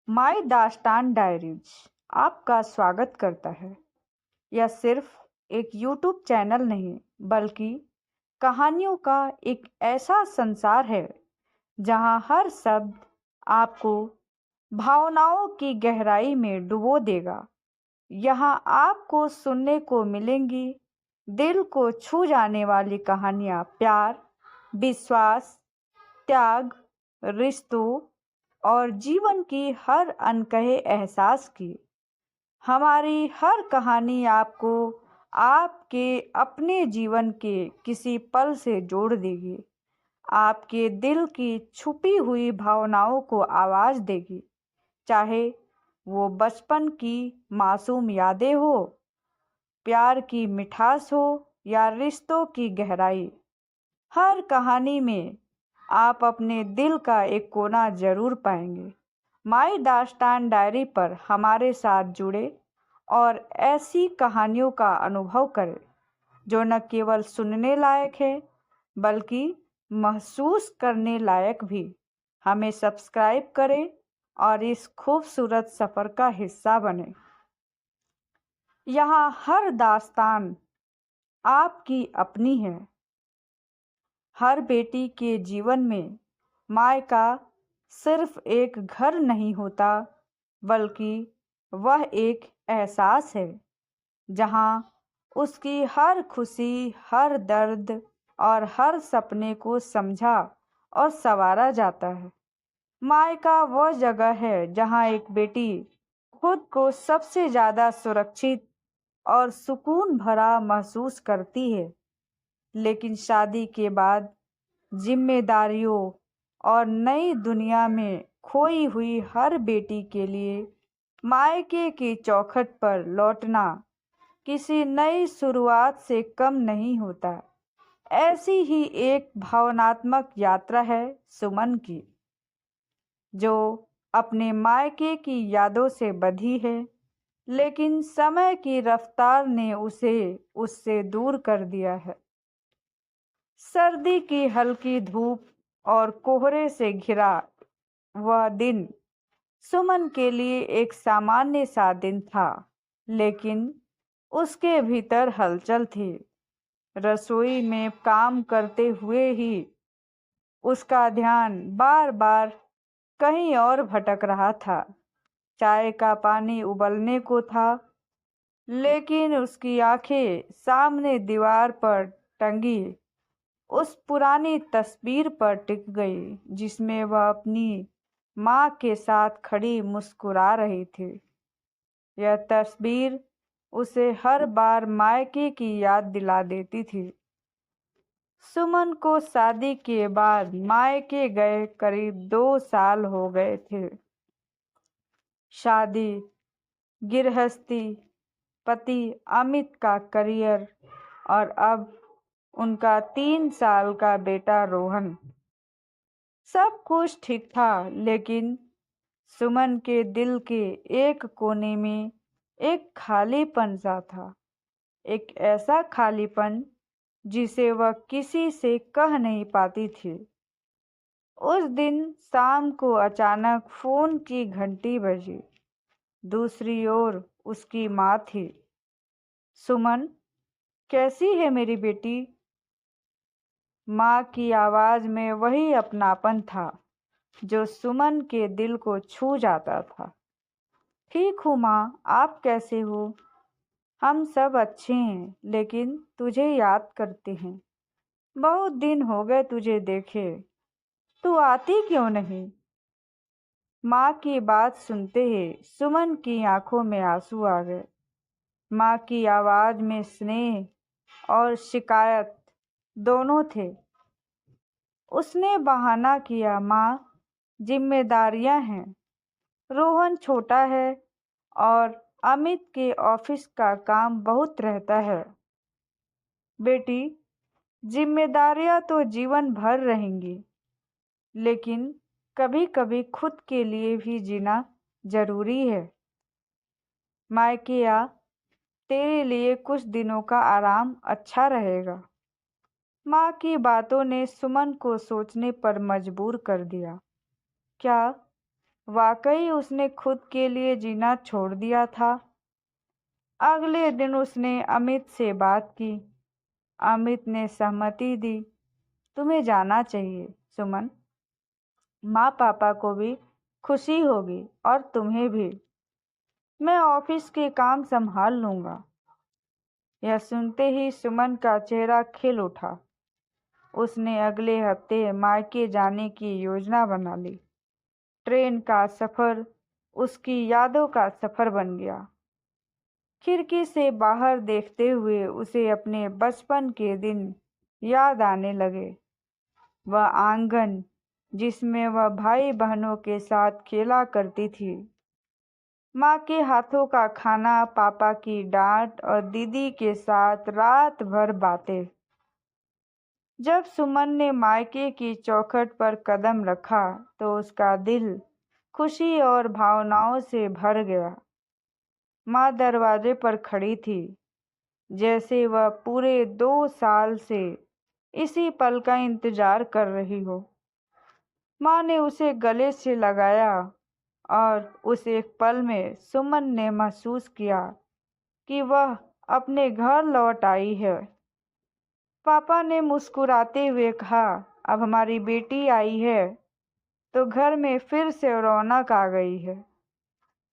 My दास्तान diaries आपका स्वागत करता है। यह सिर्फ एक यूट्यूब चैनल नहीं बल्कि कहानियों का एक ऐसा संसार है जहां हर शब्द आपको भावनाओं की गहराई में डुबो देगा। यहाँ आपको सुनने को मिलेंगी दिल को छू जाने वाली कहानियाँ, प्यार, विश्वास, त्याग, रिश्तों और जीवन की हर अनकहे एहसास की। हमारी हर कहानी आपको आपके अपने जीवन के किसी पल से जोड़ देगी, आपके दिल की छुपी हुई भावनाओं को आवाज़ देगी, चाहे वो बचपन की मासूम यादें हो, प्यार की मिठास हो या रिश्तों की गहराई। हर कहानी में आप अपने दिल का एक कोना जरूर पाएंगे। माई दास्तान डायरी पर हमारे साथ जुड़े और ऐसी कहानियों का अनुभव करें जो न केवल सुनने लायक है बल्कि महसूस करने लायक भी। हमें सब्सक्राइब करें और इस खूबसूरत सफ़र का हिस्सा बने। यहाँ हर दास्तान आपकी अपनी है। हर बेटी के जीवन में मायका सिर्फ एक घर नहीं होता बल्कि वह एक एहसास है जहां उसकी हर खुशी, हर दर्द और हर सपने को समझा और संवारा जाता है। मायका वह जगह है जहां एक बेटी खुद को सबसे ज़्यादा सुरक्षित और सुकून भरा महसूस करती है। लेकिन शादी के बाद जिम्मेदारियों और नई दुनिया में खोई हुई हर बेटी के लिए मायके की चौखट पर लौटना किसी नई शुरुआत से कम नहीं होता। ऐसी ही एक भावनात्मक यात्रा है सुमन की, जो अपने मायके की यादों से बंधी है, लेकिन समय की रफ्तार ने उसे उससे दूर कर दिया है। सर्दी की हल्की धूप और कोहरे से घिरा वह दिन सुमन के लिए एक सामान्य सा दिन था, लेकिन उसके भीतर हलचल थी। रसोई में काम करते हुए ही उसका ध्यान बार बार कहीं और भटक रहा था। चाय का पानी उबलने को था, लेकिन उसकी आंखें सामने दीवार पर टंगी उस पुरानी तस्वीर पर टिक गई जिसमें वह अपनी माँ के साथ खड़ी मुस्कुरा रही थी। यह तस्वीर उसे हर बार मायके की याद दिला देती थी। सुमन को शादी के बाद मायके गए करीब 2 साल हो गए थे। शादी, गृहस्थी, पति अमित का करियर और अब उनका 3 साल का बेटा रोहन। सब कुछ ठीक था, लेकिन सुमन के दिल के एक कोने में एक खालीपन सा था। एक ऐसा खालीपन जिसे वह किसी से कह नहीं पाती थी। उस दिन शाम को अचानक फोन की घंटी बजी। दूसरी ओर उसकी माँ थी। सुमन, कैसी है मेरी बेटी? माँ की आवाज़ में वही अपनापन था जो सुमन के दिल को छू जाता था। ठीक हूँ माँ, आप कैसे हो? हम सब अच्छे हैं, लेकिन तुझे याद करते हैं। बहुत दिन हो गए तुझे देखे। तू आती क्यों नहीं? माँ की बात सुनते ही सुमन की आंखों में आंसू आ गए। माँ की आवाज़ में स्नेह और शिकायत दोनों थे। उसने बहाना किया, माँ, जिम्मेदारियां हैं, रोहन छोटा है और अमित के ऑफिस का काम बहुत रहता है। बेटी, जिम्मेदारियां तो जीवन भर रहेंगी, लेकिन कभी कभी खुद के लिए भी जीना जरूरी है। मायके आ, तेरे लिए कुछ दिनों का आराम अच्छा रहेगा। माँ की बातों ने सुमन को सोचने पर मजबूर कर दिया। क्या वाकई उसने खुद के लिए जीना छोड़ दिया था। अगले दिन उसने अमित से बात की। अमित ने सहमति दी। तुम्हें जाना चाहिए सुमन। माँ पापा को भी खुशी होगी और तुम्हें भी। मैं ऑफिस के काम संभाल लूंगा। यह सुनते ही सुमन का चेहरा खिल उठा। उसने अगले हफ्ते मायके जाने की योजना बना ली। ट्रेन का सफ़र उसकी यादों का सफ़र बन गया। खिड़की से बाहर देखते हुए उसे अपने बचपन के दिन याद आने लगे। वह आंगन जिसमें वह भाई बहनों के साथ खेला करती थी, माँ के हाथों का खाना, पापा की डांट और दीदी के साथ रात भर बातें। जब सुमन ने मायके की चौखट पर कदम रखा तो उसका दिल खुशी और भावनाओं से भर गया। माँ दरवाजे पर खड़ी थी, जैसे वह पूरे 2 साल से इसी पल का इंतजार कर रही हो। माँ ने उसे गले से लगाया और उस एक पल में सुमन ने महसूस किया कि वह अपने घर लौट आई है। पापा ने मुस्कुराते हुए कहा, अब हमारी बेटी आई है तो घर में फिर से रौनक आ गई है।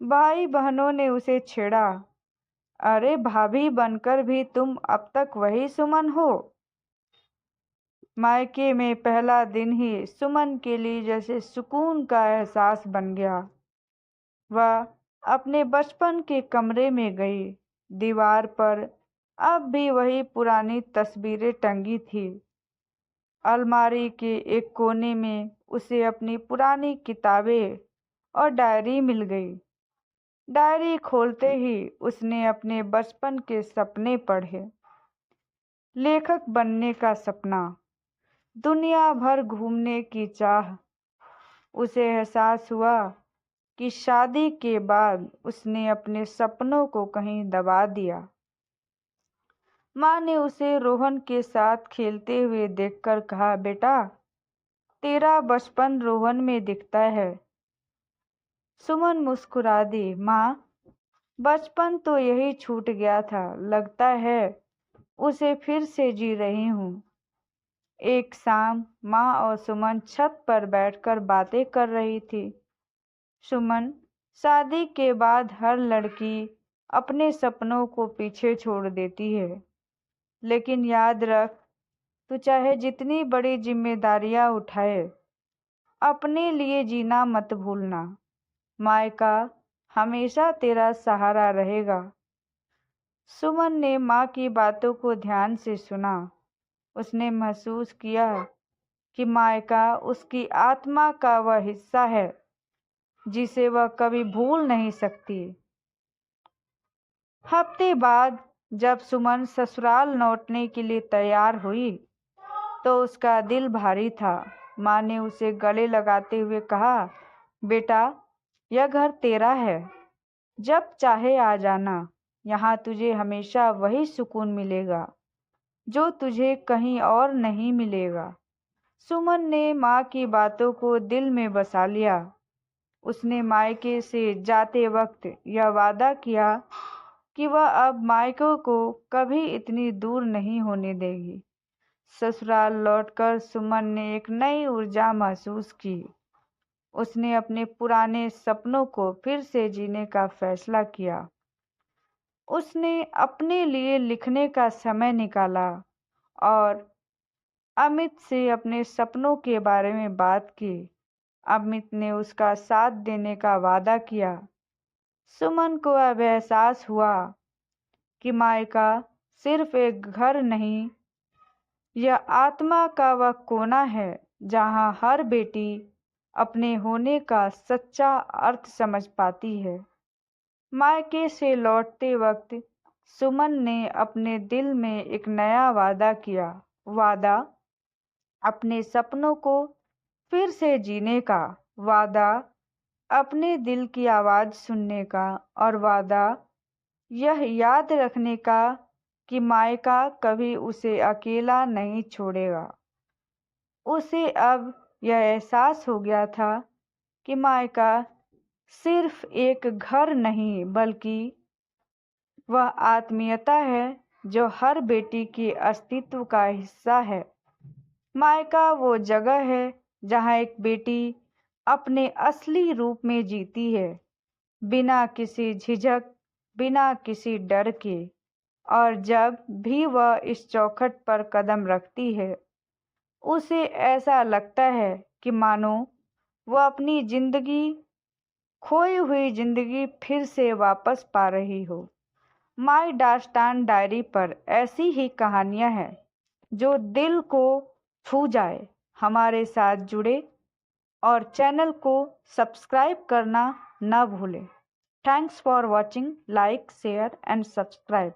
भाई बहनों ने उसे छेड़ा, अरे भाभी बनकर भी तुम अब तक वही सुमन हो। मायके में पहला दिन ही सुमन के लिए जैसे सुकून का एहसास बन गया। वह अपने बचपन के कमरे में गई। दीवार पर अब भी वही पुरानी तस्वीरें टंगी थी। अलमारी के एक कोने में उसे अपनी पुरानी किताबें और डायरी मिल गई। डायरी खोलते ही उसने अपने बचपन के सपने पढ़े। लेखक बनने का सपना, दुनिया भर घूमने की चाह। उसे एहसास हुआ कि शादी के बाद उसने अपने सपनों को कहीं दबा दिया। माँ ने उसे रोहन के साथ खेलते हुए देखकर कहा, बेटा तेरा बचपन रोहन में दिखता है। सुमन मुस्कुरा दी, माँ बचपन तो यही छूट गया था, लगता है उसे फिर से जी रही हूँ। एक शाम माँ और सुमन छत पर बैठकर बातें कर रही थी। सुमन, शादी के बाद हर लड़की अपने सपनों को पीछे छोड़ देती है, लेकिन याद रख, तू चाहे जितनी बड़ी जिम्मेदारियां उठाए, अपने लिए जीना मत भूलना। मायका हमेशा तेरा सहारा रहेगा। सुमन ने माँ की बातों को ध्यान से सुना। उसने महसूस किया कि मायका उसकी आत्मा का वह हिस्सा है जिसे वह कभी भूल नहीं सकती। हफ्ते बाद जब सुमन ससुराल लौटने के लिए तैयार हुई तो उसका दिल भारी था। माँ ने उसे गले लगाते हुए कहा, बेटा यह घर तेरा है, जब चाहे आ जाना। यहाँ तुझे हमेशा वही सुकून मिलेगा जो तुझे कहीं और नहीं मिलेगा। सुमन ने माँ की बातों को दिल में बसा लिया। उसने मायके से जाते वक्त यह वादा किया कि वह अब मायके को कभी इतनी दूर नहीं होने देगी। ससुराल लौटकर सुमन ने एक नई ऊर्जा महसूस की। उसने अपने पुराने सपनों को फिर से जीने का फैसला किया। उसने अपने लिए लिखने का समय निकाला और अमित से अपने सपनों के बारे में बात की। अमित ने उसका साथ देने का वादा किया। सुमन को अब एहसास हुआ कि मायका सिर्फ एक घर नहीं, यह आत्मा का वह कोना है जहाँ हर बेटी अपने होने का सच्चा अर्थ समझ पाती है। मायके से लौटते वक्त सुमन ने अपने दिल में एक नया वादा किया। वादा अपने सपनों को फिर से जीने का, वादा अपने दिल की आवाज़ सुनने का, और वादा यह याद रखने का कि मायका कभी उसे अकेला नहीं छोड़ेगा। उसे अब यह एहसास हो गया था कि मायका सिर्फ एक घर नहीं बल्कि वह आत्मीयता है जो हर बेटी के अस्तित्व का हिस्सा है। मायका वो जगह है जहाँ एक बेटी अपने असली रूप में जीती है, बिना किसी झिझक, बिना किसी डर के। और जब भी वह इस चौखट पर कदम रखती है, उसे ऐसा लगता है कि मानो वह अपनी जिंदगी, खोई हुई जिंदगी फिर से वापस पा रही हो। माई दास्तान डायरी पर ऐसी ही कहानियां हैं जो दिल को छू जाए। हमारे साथ जुड़े और चैनल को सब्सक्राइब करना न भूलें। Thanks for watching. Like, share and subscribe.